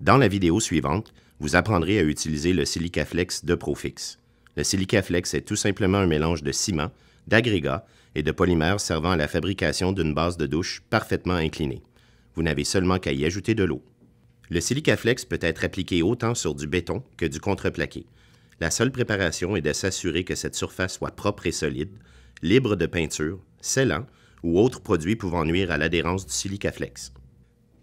Dans la vidéo suivante, vous apprendrez à utiliser le Silicaflex de Profix. Le Silicaflex est tout simplement un mélange de ciment, d'agrégats et de polymères servant à la fabrication d'une base de douche parfaitement inclinée. Vous n'avez seulement qu'à y ajouter de l'eau. Le Silicaflex peut être appliqué autant sur du béton que du contreplaqué. La seule préparation est de s'assurer que cette surface soit propre et solide, libre de peinture, scellant ou autres produits pouvant nuire à l'adhérence du Silicaflex.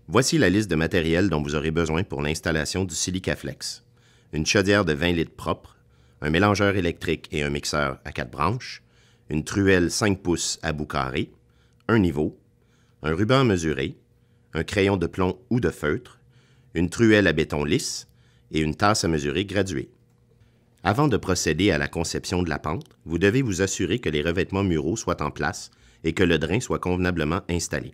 Voici la liste de matériel dont vous aurez besoin pour l'installation du Silicaflex. Une chaudière de 20 litres propre, un mélangeur électrique et un mixeur à 4 branches, une truelle 5 pouces à bout carré, un niveau, un ruban à mesurer, un crayon de plomb ou de feutre, une truelle à béton lisse et une tasse à mesurer graduée. Avant de procéder à la conception de la pente, vous devez vous assurer que les revêtements muraux soient en place et que le drain soit convenablement installé.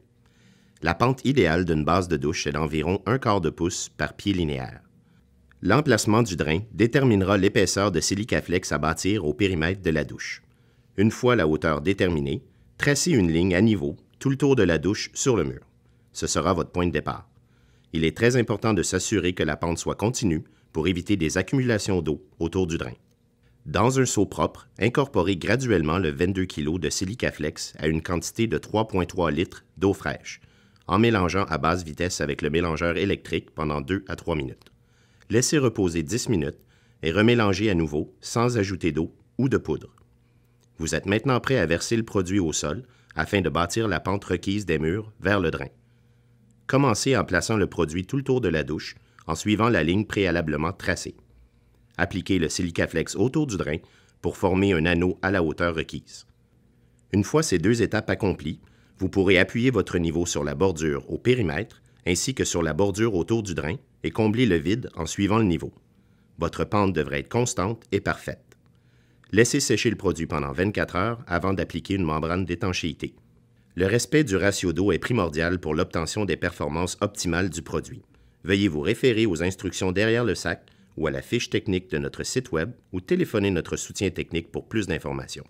La pente idéale d'une base de douche est d'environ 1/4 de pouce par pied linéaire. L'emplacement du drain déterminera l'épaisseur de Silicaflex à bâtir au périmètre de la douche. Une fois la hauteur déterminée, tracez une ligne à niveau tout le tour de la douche sur le mur. Ce sera votre point de départ. Il est très important de s'assurer que la pente soit continue pour éviter des accumulations d'eau autour du drain. Dans un seau propre, incorporez graduellement le 22 kg de Silicaflex à une quantité de 3,3 litres d'eau fraîche, en mélangeant à basse vitesse avec le mélangeur électrique pendant 2 à 3 minutes. Laissez reposer 10 minutes et remélangez à nouveau sans ajouter d'eau ou de poudre. Vous êtes maintenant prêt à verser le produit au sol afin de bâtir la pente requise des murs vers le drain. Commencez en plaçant le produit tout le tour de la douche en suivant la ligne préalablement tracée. Appliquez le Silicaflex autour du drain pour former un anneau à la hauteur requise. Une fois ces deux étapes accomplies, vous pourrez appuyer votre niveau sur la bordure au périmètre ainsi que sur la bordure autour du drain et combler le vide en suivant le niveau. Votre pente devrait être constante et parfaite. Laissez sécher le produit pendant 24 heures avant d'appliquer une membrane d'étanchéité. Le respect du ratio d'eau est primordial pour l'obtention des performances optimales du produit. Veuillez vous référer aux instructions derrière le sac ou à la fiche technique de notre site web ou téléphoner notre soutien technique pour plus d'informations.